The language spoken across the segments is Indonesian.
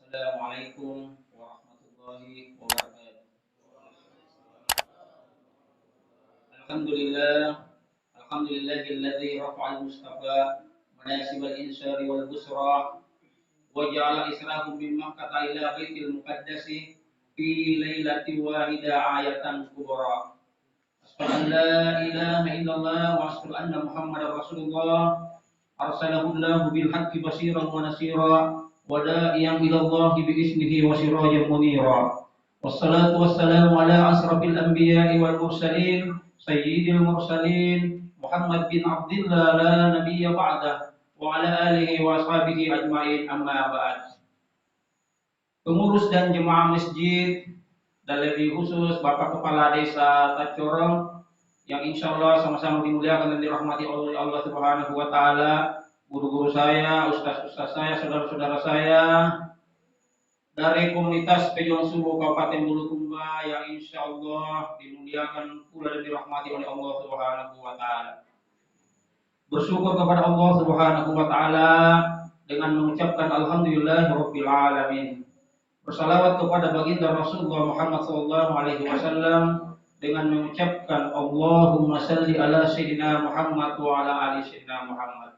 Assalamualaikum warahmatullahi wabarakatuh. Alhamdulillah, alhamdulillahilladzi rafa'al mustafa manasibal insari wal busra wa ja'ala israhum min Makkah ila baitil muqaddasi fi lailati wahida ayatan kubra. Asyhadu an la ilaha illallah wa asyhadu anna Muhammadar Rasulullah arsalahu Allahu bil haqqi basyiran wa nasira wa da'iyan ila Allah bi ismihi wa sirajan munira. Wassalatu wassalamu ala asrafil anbiya'i wal mursalin sayyidil mursalin Muhammad bin Abdullah la nabiyya ba'dah wa ala alihi wa ashabihi ajma'in amma ba'd. Pengurus dan jemaah masjid dan lebih khusus Bapak Kepala Desa Tacorong yang insya Allah sama-sama dimuliakan dan dirahmati oleh Allah Subhanahu wa Ta'ala, guru-guru saya, ustaz-ustaz saya, saudara-saudara saya dari komunitas Pejuang Subuh Kabupaten Bulukumba yang insya Allah dimuliakan pula dan dirahmati oleh Allah Subhanahu wa Ta'ala. Bersyukur kepada Allah Subhanahu wa Ta'ala dengan mengucapkan Alhamdulillahirabbil alamin. Bersalawat kepada baginda Rasulullah Muhammad sallallahu alaihi wasallam dengan mengucapkan Allahumma salli ala sayyidina Muhammad wa ala ali sayyidina Muhammad.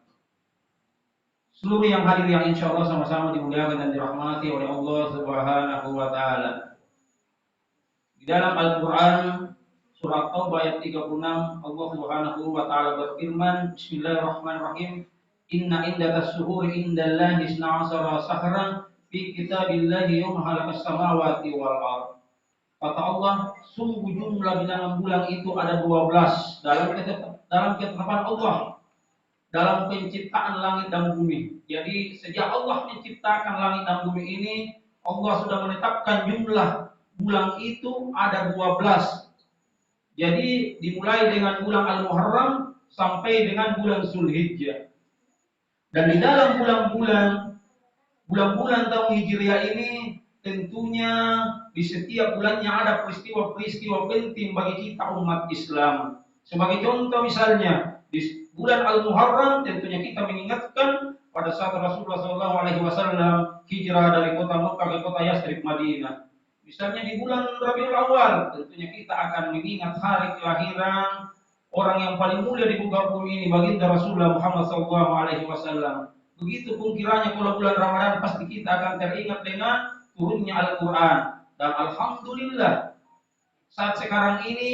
Seluruh yang hadir yang insya Allah sama-sama dimuliakan dan dirahmati oleh Allah Subhanahu wa Ta'ala. Di dalam Al-Quran surat Taubah ayat 36 Allah Subhanahu wa Ta'ala berfirman, Bismillahirrahmanirrahim, Inna indakas suhuri indallahi isna asara sahran fi kitabillahi yawma khalaqas samawati wal ardh. Kata Allah, sungguh jumlah bilangan bulan itu ada 12 dalam ketetapan Allah, dalam penciptaan langit dan bumi. Jadi sejak Allah menciptakan langit dan bumi ini, Allah sudah menetapkan jumlah bulan itu ada 12. Jadi dimulai dengan bulan Al-Muharram sampai dengan bulan Zulhijjah. Dan di dalam bulan-bulan tahun Hijriah ini tentunya di setiap bulannya ada peristiwa-peristiwa penting bagi kita umat Islam. Sebagai contoh misalnya di bulan Al-Muharram tentunya kita mengingatkan pada saat Rasulullah SAW hijrah dari kota Mekah ke kota Yathrib Madinah. Misalnya di bulan Rabiul Awal tentunya kita akan mengingat hari kelahiran orang yang paling mulia di muka bumi ini, baginda Rasulullah Muhammad SAW. Begitupun kiranya kalau bulan Ramadan pasti kita akan teringat dengan turunnya Al-Quran. Dan Alhamdulillah saat sekarang ini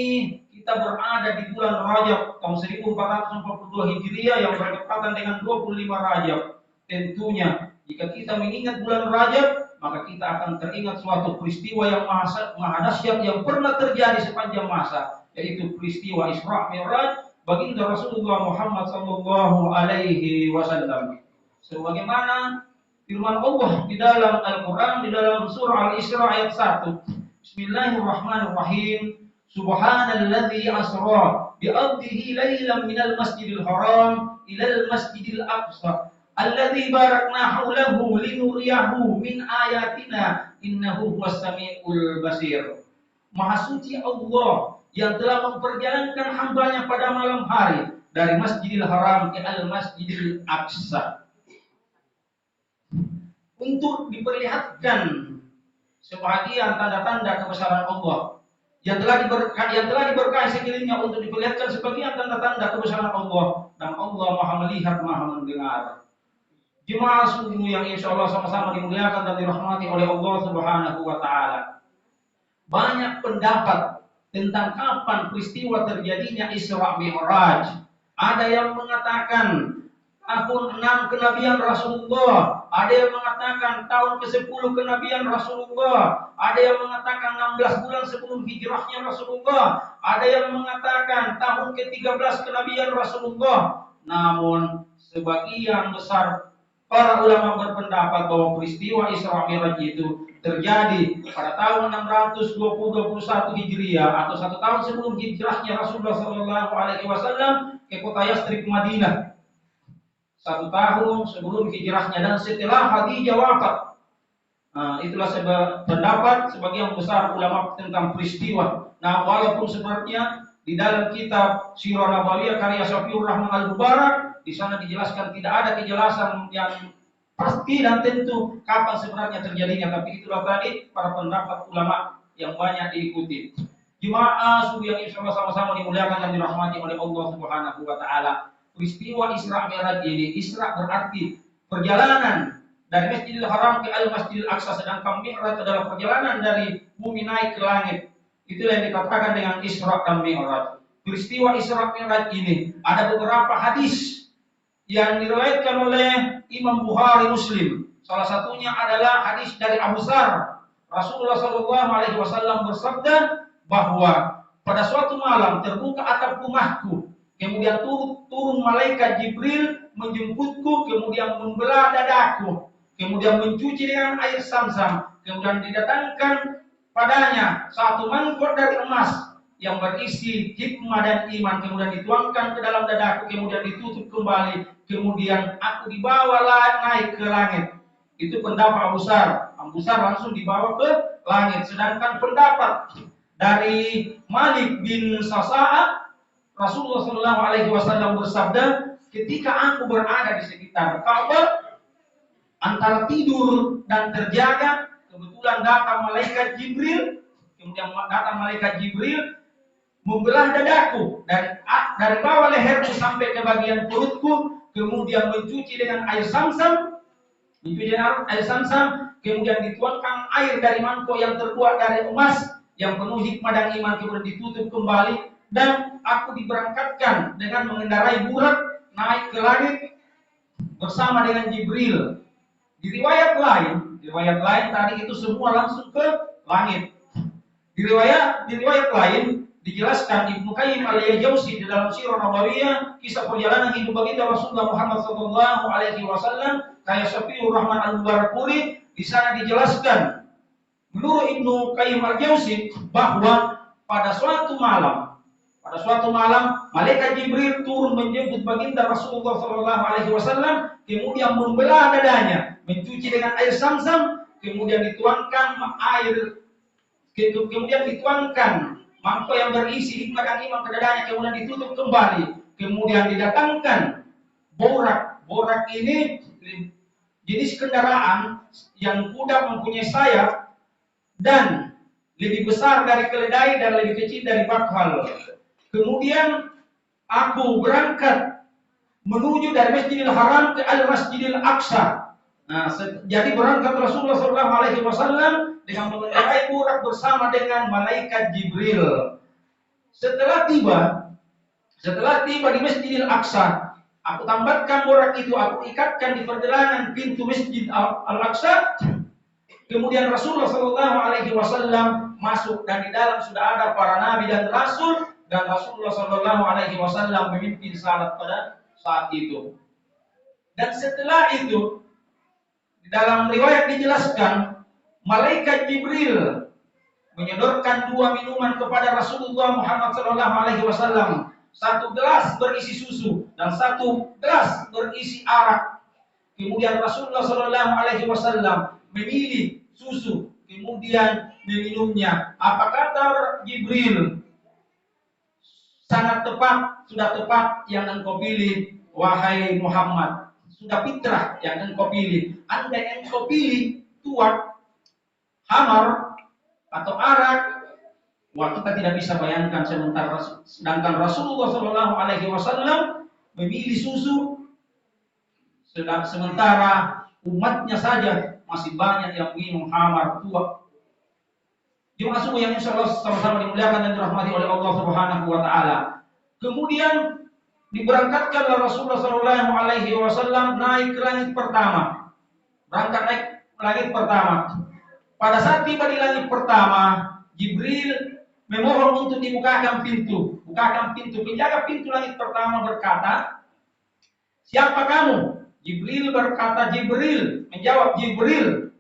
kita berada di bulan Rajab tahun 1442 Hijriah yang bertepatan dengan 25 Rajab. Tentunya jika kita mengingat bulan Rajab, maka kita akan teringat suatu peristiwa yang maha dahsyat yang pernah terjadi sepanjang masa, yaitu peristiwa Isra Mi'raj baginda Rasulullah Muhammad sallallahu alaihi wasallam. Sebagaimana firman Allah di dalam Al-Quran, di dalam surah Al-Isra ayat 1. Bismillahirrahmanirrahim. Subhanalladzi asra bi'abdihi lailan minal masjidil haram ilal masjidil aqsa alladzi barakna haulahu linuriyahu min ayatina innahu huwas samiul basir. Maha suci Allah yang telah memperjalankan hambanya pada malam hari dari Masjidil Haram ke Al-Masjidil Aqsa untuk diperlihatkan sebahagian tanda-tanda kebesaran Allah yang telah diberkahi sekelilingnya, untuk diperlihatkan sebagian tanda-tanda kebesaran Allah, dan Allah Maha melihat, Maha mendengar. Jemaah subuh yang insya Allah sama-sama dimuliakan dan dirahmati oleh Allah Subhanahu wa Ta'ala. Banyak pendapat tentang kapan peristiwa terjadinya Isra Mi'raj. Ada yang mengatakan tahun 6 kenabian Rasulullah, ada yang mengatakan tahun ke-10 kenabian Rasulullah, ada yang mengatakan 16 bulan sebelum hijrahnya Rasulullah, ada yang mengatakan tahun ke-13 kenabian Rasulullah. Namun sebagian besar para ulama berpendapat bahwa peristiwa Isra Mi'raj itu terjadi pada tahun 621 Hijriah atau 1 tahun sebelum hijrahnya Rasulullah SAW ke kota Yathrib Madinah. 1 tahun sebelum hijrahnya dan setelah Khadijah wafat. Itulah pendapat sebagian besar ulama tentang peristiwa. Nah, walaupun sebenarnya di dalam kitab Sirah Nabawiyah karya Syafiur Rahman Al-Mubarak, di sana dijelaskan tidak ada kejelasan yang pasti dan tentu kapan sebenarnya terjadinya, tapi itulah tadi para pendapat ulama yang banyak diikuti. Jemaah subuh yang insyaallah sama-sama dimuliakan dan dirahmati oleh Allah Subhanahu wa taala. Peristiwa Isra Mi'raj ini, Isra berarti perjalanan dari Masjidil Haram ke Al-Masjidil Aqsa, sedangkan Mi'raj adalah perjalanan dari bumi naik ke langit. Itulah yang dikatakan dengan Isra dan Mi'raj. Peristiwa Isra Mi'raj ini ada beberapa hadis yang diriwayatkan oleh Imam Bukhari Muslim. Salah satunya adalah hadis dari Abu Dzar. Rasulullah SAW bersabda bahwa pada suatu malam terbuka atap rumahku, kemudian turun malaikat Jibril menjemputku, kemudian membelah dadaku, kemudian mencuci dengan air Zamzam, kemudian didatangkan padanya satu mangkok dari emas yang berisi hikmah dan iman, kemudian dituangkan ke dalam dadaku, kemudian ditutup kembali, kemudian aku dibawa naik ke langit. Itu pendapat Abu Dzar. Abu Dzar langsung dibawa ke langit. Sedangkan pendapat dari Malik bin Sa'sa'a, Rasulullah SAW bersabda, ketika aku berada di sekitar Ka'bah, antara tidur dan terjaga, kebetulan datang malaikat Jibril, kemudian datang malaikat Jibril membelah dadaku dari bawah leherku sampai ke bagian perutku, kemudian mencuci dengan air Zamzam, kemudian dituangkan air dari mangkok yang terbuat dari emas yang penuh hikmah dan iman, kemudian ditutup kembali, dan aku diberangkatkan dengan mengendarai burak naik ke langit bersama dengan Jibril. Di riwayat lain tadi itu semua langsung ke langit. Di riwayat lain dijelaskan Ibnu Qayyim al-Jauziyah di dalam Sirah Nabawiyah, kisah perjalanan hidup baginda Rasulullah Muhammad SAW, kayak Syafiur Rahman al-Mubarakpuri. Di sana dijelaskan menurut Ibnu Qayyim al-Jauziyah bahwa pada suatu malam malaikat Jibril turun menjemput baginda Rasulullah SAW, kemudian membelah dadanya, mencuci dengan air Zamzam, kemudian dituangkan mangkok yang berisi hikmah dan iman ke dadanya, kemudian ditutup kembali, kemudian didatangkan borak. Borak ini jenis kendaraan yang kuda mempunyai sayap dan lebih besar dari keledai dan lebih kecil dari bakhal. Kemudian aku berangkat menuju dari Masjidil Haram ke Al-Masjidil Aqsa. Nah, jadi berangkat Rasulullah SAW dengan mengendarai burak bersama dengan malaikat Jibril. Setelah tiba di Masjidil Aqsa, aku tambatkan burak itu, aku ikatkan di pergelangan pintu Masjid Al-Aqsa. Kemudian Rasulullah SAW masuk, dan di dalam sudah ada para nabi dan rasul, dan Rasulullah SAW memimpin salat pada saat itu. Dan setelah itu, di dalam riwayat dijelaskan, malaikat Jibril menyodorkan dua minuman kepada Rasulullah Muhammad SAW. Satu gelas berisi susu dan satu gelas berisi arak. Kemudian Rasulullah SAW memilih susu, kemudian meminumnya. Apa kata Jibril? Sangat tepat, sudah tepat yang engkau pilih, wahai Muhammad. Sudah fitrah yang engkau pilih. Andai engkau pilih tuak, hamar, atau arak, wah, kita tidak bisa bayangkan. Sedangkan Rasulullah SAW memilih susu, sementara umatnya saja masih banyak yang minum hamar, tuak. Jemaah subuh yang insyaallah sama-sama dimuliakan dan dirahmati oleh Allah Subhanahu wa taala. Kemudian diberangkatkanlah Rasulullah SAW naik ke langit pertama. Naik ke langit pertama. Pada saat tiba di langit pertama, Jibril memohon untuk dibukakan pintu. Penjaga pintu langit pertama berkata, "Siapa kamu?" Jibril berkata, "Jibril." Menjawab Jibril.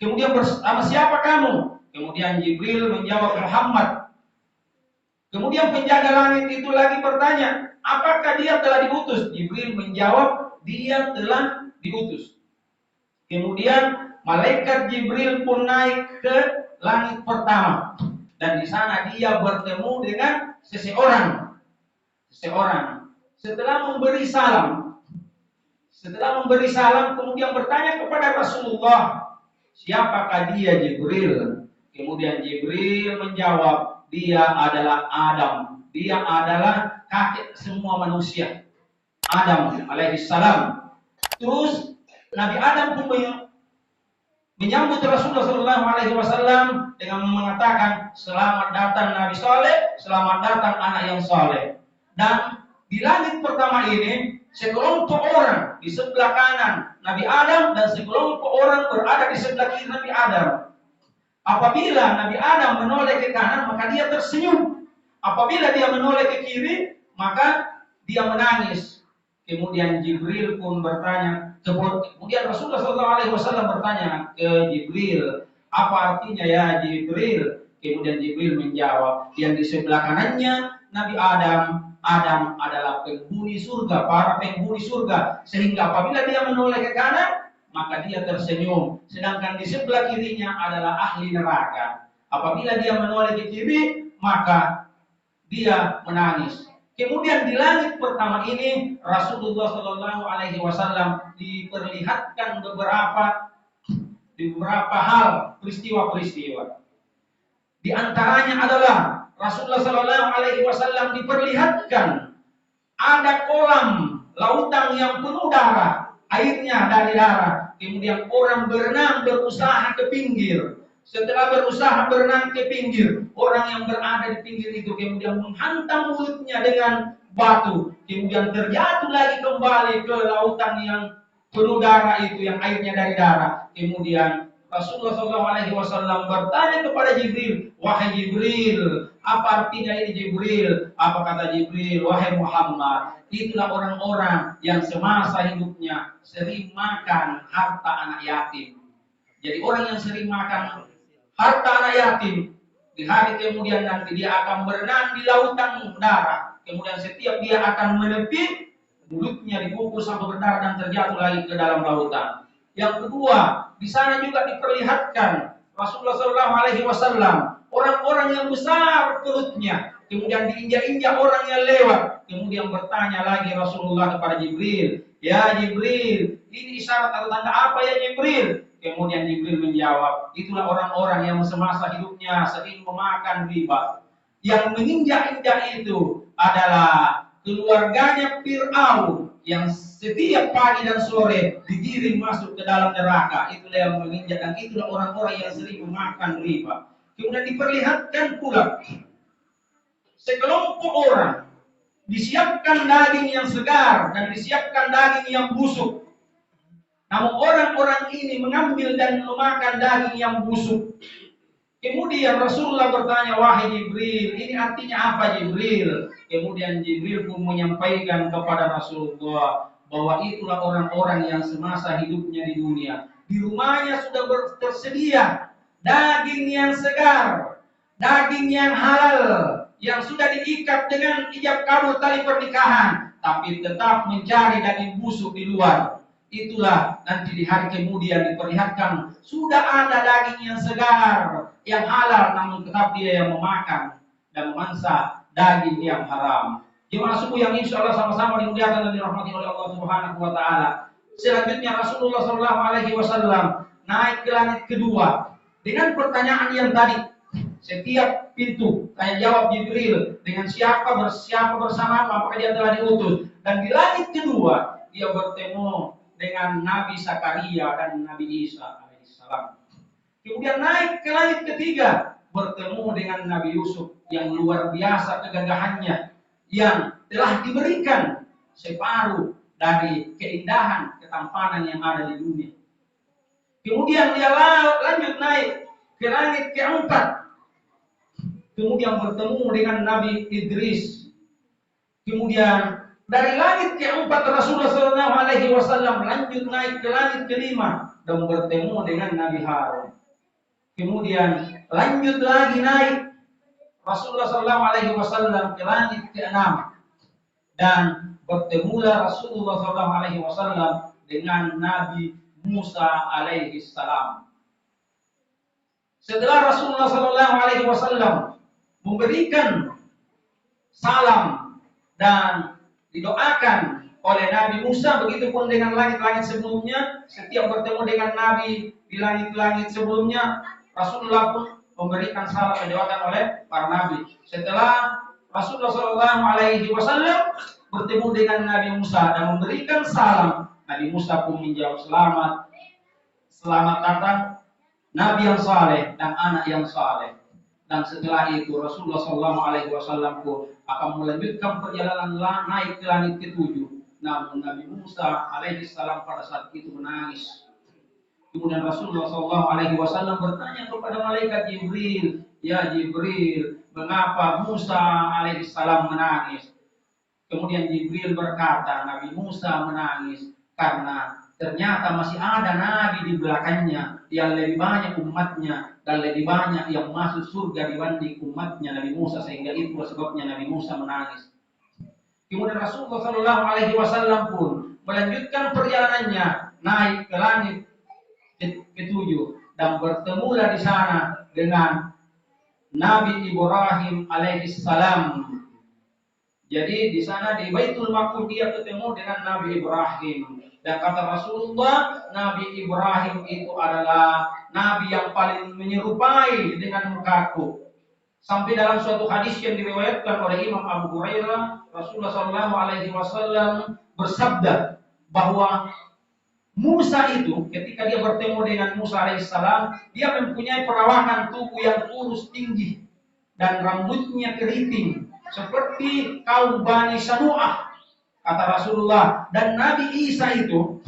Kemudian bersama siapa kamu? Kemudian Jibril menjawab, "Muhammad." Kemudian penjaga langit itu lagi bertanya, "Apakah dia telah diutus?" Jibril menjawab, "Dia telah diutus." Kemudian malaikat Jibril pun naik ke langit pertama, dan di sana dia bertemu dengan seseorang. Setelah memberi salam, Setelah memberi salam, kemudian bertanya kepada Rasulullah, siapakah dia Jibril? Kemudian Jibril menjawab, dia adalah Adam. Dia adalah kakek semua manusia. Adam alaihissalam. Terus Nabi Adam pun menyambut Rasulullah SAW dengan mengatakan, selamat datang Nabi Saleh, selamat datang anak yang saleh. Dan di langit pertama ini, sekelompok orang di sebelah kanan Nabi Adam dan sekelompok orang berada di sebelah kiri Nabi Adam. Apabila Nabi Adam menoleh ke kanan, maka dia tersenyum. Apabila dia menoleh ke kiri, maka dia menangis. Kemudian Jibril pun bertanya, kemudian Rasulullah SAW bertanya ke Jibril, apa artinya ya Jibril? Kemudian Jibril menjawab, yang di sebelah kanannya Nabi Adam, Adam adalah penghuni surga, para penghuni surga. Sehingga apabila dia menoleh ke kanan, maka dia tersenyum. Sedangkan di sebelah kirinya adalah ahli neraka. Apabila dia menoleh ke kiri, maka dia menangis. Kemudian di langit pertama ini Rasulullah SAW diperlihatkan beberapa hal, peristiwa-peristiwa. Di antaranya adalah Rasulullah SAW diperlihatkan ada kolam lautan yang penuh darah, airnya dari darah. Kemudian orang berenang berusaha ke pinggir. Setelah berusaha berenang ke pinggir, orang yang berada di pinggir itu kemudian menghantam mulutnya dengan batu. Kemudian terjatuh lagi kembali ke lautan yang penuh darah itu, yang airnya dari darah. Kemudian Rasulullah SAW bertanya kepada Jibril, wahai Jibril, apa artinya ini Jibril? Apa kata Jibril? Wahai Muhammad, itulah orang-orang yang semasa hidupnya sering makan harta anak yatim. Jadi orang yang sering makan harta anak yatim, di hari kemudian nanti dia akan berenang di lautan darah. Kemudian setiap dia akan menepi, mulutnya dipukul sampai berdarah dan terjatuh lagi ke dalam lautan. Yang kedua, di sana juga diperlihatkan Rasulullah SAW orang-orang yang besar perutnya, kemudian diinjak-injak orang yang lewat. Kemudian bertanya lagi Rasulullah kepada Jibril, ya Jibril, ini isyarat atau tanda apa ya Jibril? Kemudian Jibril menjawab, itulah orang-orang yang semasa hidupnya sering memakan riba. Yang menginjak-injak itu adalah keluarganya Fir'aun yang setiap pagi dan sore digiring masuk ke dalam neraka. Itulah yang menginjak, dan itulah orang-orang yang sering memakan riba. Kemudian diperlihatkan pula sekelompok orang disiapkan daging yang segar dan disiapkan daging yang busuk. Namun orang-orang ini mengambil dan memakan daging yang busuk. Kemudian Rasulullah bertanya, wahai Jibril, ini artinya apa Jibril? Kemudian Jibril pun menyampaikan kepada Rasulullah bahwa itulah orang-orang yang semasa hidupnya di dunia, di rumahnya sudah tersedia daging yang segar, daging yang halal, yang sudah diikat dengan ijab kabul tali pernikahan, tapi tetap mencari daging busuk di luar. Itulah nanti di hari kemudian diperlihatkan sudah ada daging yang segar, yang halal, namun tetap dia yang memakan dan memangsa daging yang haram. Jemaah subuh yang insya Allah sama-sama dimuliakan dan dirahmati oleh Allah Subhanahu Wa Taala. Selanjutnya Rasulullah SAW naik ke langit kedua dengan pertanyaan yang tadi. Setiap pintu tanya jawab Jibril dengan siapa bersama, apakah dia telah diutus. Dan di langit kedua dia bertemu dengan Nabi Zakaria dan Nabi Isa alaihissalam. Kemudian naik ke langit ketiga, bertemu dengan Nabi Yusuf yang luar biasa kegagahannya, yang telah diberikan separuh dari keindahan ketampanan yang ada di dunia. Kemudian dia lanjut naik ke langit keempat, kemudian bertemu dengan Nabi Idris. Kemudian dari langit keempat Rasulullah SAW lanjut naik ke langit kelima dan bertemu dengan Nabi Harun. Kemudian lanjut lagi naik Rasulullah SAW ke langit keenam dan bertemulah Rasulullah SAW dengan Nabi Musa alaihissalam. Setelah Rasulullah SAW memberikan salam dan didoakan oleh Nabi Musa, begitupun dengan langit-langit sebelumnya. Setiap bertemu dengan Nabi di langit-langit sebelumnya, Rasulullah pun memberikan salam menjawabkan oleh para Nabi. Setelah Rasulullah SAW bertemu dengan Nabi Musa dan memberikan salam, Nabi Musa pun menjawab, selamat, selamat datang Nabi yang saleh dan anak yang saleh. Dan setelah itu Rasulullah SAW pun akan melanjutkan perjalanan naik ke langit ketujuh. Namun Nabi Musa alaihissalam pada saat itu menangis. Kemudian Rasulullah SAW bertanya kepada malaikat Jibril, ya Jibril, mengapa Musa alaihissalam menangis? Kemudian Jibril berkata, Nabi Musa menangis karena ternyata masih ada nabi di belakangnya yang lebih banyak umatnya dan lebih banyak yang masuk surga dibanding umatnya Nabi Musa, sehingga itu sebabnya Nabi Musa menangis. Kemudian Rasulullah SAW pun melanjutkan perjalanannya naik ke langit ketujuh dan bertemulah di sana dengan Nabi Ibrahim alaihissalam. Jadi di sana di Baitul Maqdis dia ketemu dengan Nabi Ibrahim. Dan kata Rasulullah, Nabi Ibrahim itu adalah Nabi yang paling menyerupai dengan mukaku. Sampai dalam suatu hadis yang diriwayatkan oleh Imam Abu Hurairah, Rasulullah SAW bersabda bahwa Musa itu ketika dia bertemu dengan Musa alaihissalam, dia mempunyai perawakan tubuh yang kurus tinggi dan rambutnya keriting seperti kaum Bani Sanu'ah, kata Rasulullah. Dan Nabi Isa itu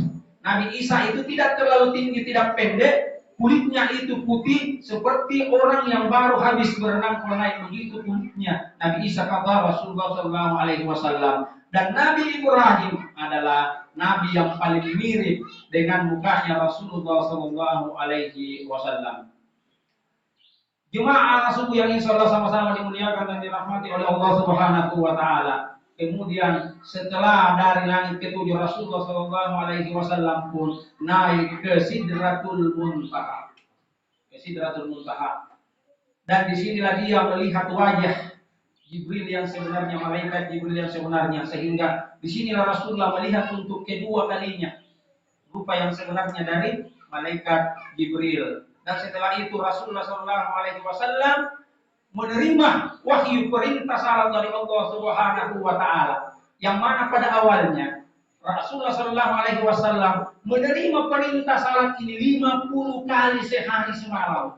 tidak terlalu tinggi, tidak pendek, kulitnya itu putih seperti orang yang baru habis berenang naik begitu kulitnya Nabi Isa, kata Rasulullah SAW. Dan Nabi Ibrahim adalah Nabi yang paling mirip dengan mukanya Rasulullah SAW. Jemaah subuh yang insya Allah sama-sama dimuliakan dan dirahmati oleh Allah Subhanahu wa Ta'ala. Kemudian setelah dari langit ketujuh, Rasulullah SAW pun naik ke Sidratul Muntaha. Dan disinilah dia melihat wajah Jibril yang sebenarnya, malaikat Jibril yang sebenarnya, sehingga disinilah Rasulullah melihat untuk kedua kalinya rupa yang sebenarnya dari malaikat Jibril. Dan setelah itu Rasulullah SAW menerima wahyu perintah salam dari Allah Subhanahu wa Ta'ala, yang mana pada awalnya Rasulullah SAW menerima perintah salat ini 50 kali sehari semalam.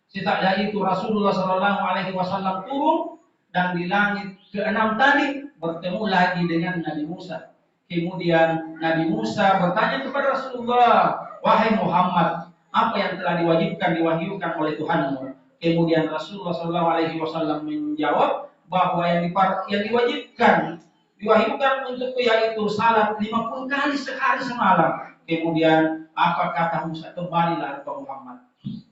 Setelah itu Rasulullah SAW turun dan di langit ke-6 tadi bertemu lagi dengan Nabi Musa. Kemudian Nabi Musa bertanya kepada Rasulullah, wahai Muhammad, apa yang telah diwahyukan oleh Tuhanmu? Kemudian Rasulullah SAW menjawab bahwa yang diwahyukan untukku yaitu salat 50 kali sehari semalam. Kemudian apa kata Musa? Kembalilah ke Muhammad.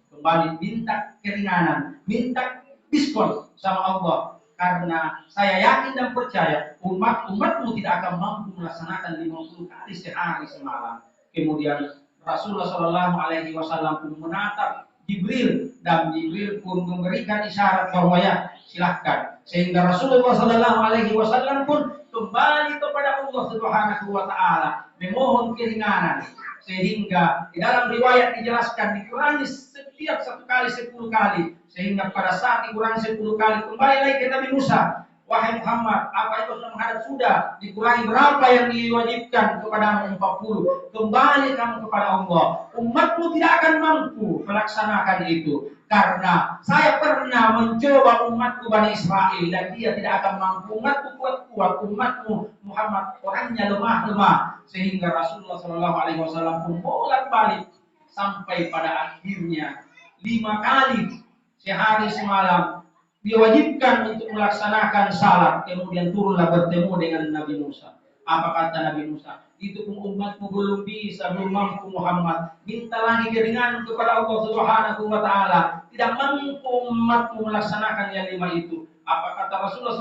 Kembali, minta keringanan, minta diskon sama Allah. Karena saya yakin dan percaya umatmu tidak akan mampu melaksanakan 50 kali sehari semalam. Kemudian Rasulullah SAW pun menatap Jibril dan Jibril pun memberikan isyarat bahwa ya silahkan. Sehingga Rasulullah SAW pun kembali kepada Allah Subhanahu wa Ta'ala memohon keringanan. Sehingga di dalam riwayat dijelaskan dikurangi setiap 1 kali 10 kali. Sehingga pada saat dikurangi 10 kali kembali lagi ke Nabi Musa. Wahai Muhammad, apa itu sudah menghadap sudah? Dikurangi berapa yang diwajibkan kepadamu? 40. Kembali kamu kepada Allah. Umatmu tidak akan mampu melaksanakan itu. Karena saya pernah mencoba umatku Bani Israel dan dia tidak akan mampu. Umatku kuat-kuat, umatmu Muhammad orangnya lemah-lemah. Sehingga Rasulullah SAW pun bolak-balik sampai pada akhirnya 5 kali sehari semalam diwajibkan untuk melaksanakan salat. Kemudian turunlah bertemu dengan Nabi Musa. Apa kata Nabi Musa? Itu umatmu belum bisa, belum mampu Muhammad. Minta lagi keringanan kepada Allah Subhanahu wa Ta'ala. Tidak mampu umatmu melaksanakan yang 5 itu. Apa kata Rasulullah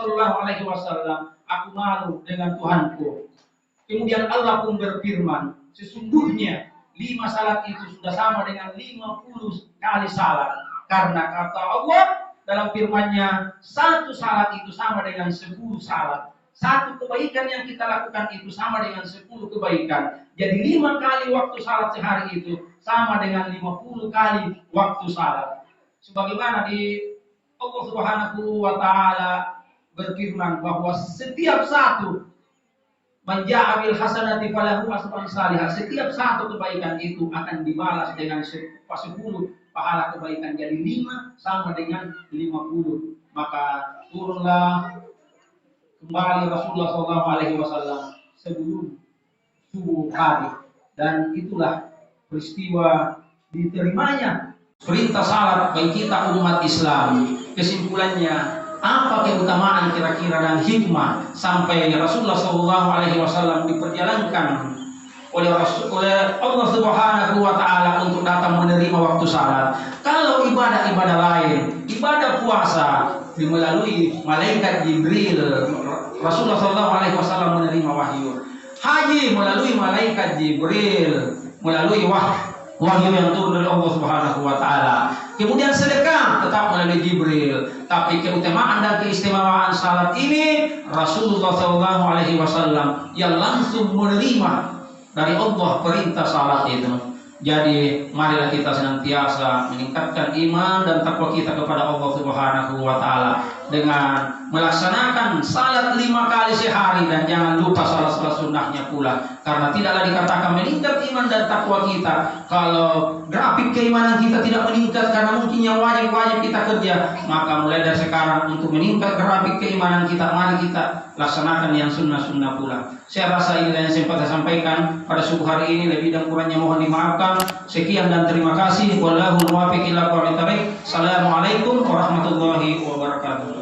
SAW? Aku malu dengan Tuhanku. Kemudian Allah pun berfirman, sesungguhnya 5 salat itu sudah sama dengan 50 kali salat. Karena kata Allah dalam firman-Nya, 1 salat itu sama dengan 10 salat. Satu kebaikan yang kita lakukan itu sama dengan 10 kebaikan. Jadi 5 kali waktu salat sehari itu sama dengan 50 kali waktu salat. Sebagaimana di Allah Subhanahu wa taala berfirman bahwa setiap satu manja bil hasanati falahu asrun salihah. Setiap satu kebaikan itu akan dibalas dengan 10 pahala kebaikan. Jadi 5 sama dengan 50. Maka turunlah kembali Rasulullah SAW sebelum subuh hari, dan itulah peristiwa diterimanya perintah salat bagi kita umat Islam. Kesimpulannya, apa keutamaan kira-kira dan hikmah sampai Rasulullah SAW diperjalankan oleh Allah Subhanahu wa taala untuk datang menerima waktu salat? Kalau ibadah-ibadah lain, ibadah puasa melalui malaikat Jibril, Rasulullah SAW menerima wahyu. Haji melalui malaikat Jibril, melalui wahyu yang turun dari Allah Subhanahu wa taala. Kemudian sedekah tetap melalui Jibril. Tapi keutamaan dan keistimewaan salat ini Rasulullah SAW yang langsung menerima dari Allah perintah salat itu. Jadi marilah kita senantiasa meningkatkan iman dan takwa kita kepada Allah Subhanahu wa taala dengan melaksanakan salat 5 kali sehari, dan jangan lupa salat-salat sunnahnya pula, karena tidaklah dikatakan meningkat iman dan takwa kita kalau grafik keimanan kita tidak meningkat karena mungkin yang wajib-wajib kita kerja. Maka mulai dari sekarang untuk meningkat grafik keimanan kita, mari kita laksanakan yang sunnah-sunnah pula. Saya rasa inilah yang sempat saya sampaikan pada subuh hari ini. Lebih dan kurangnya mohon dimaafkan. Sekian dan terima kasih. Wallahu muwaffiq ila aqwamit thoriq. Assalamualaikum warahmatullahi wabarakatuh.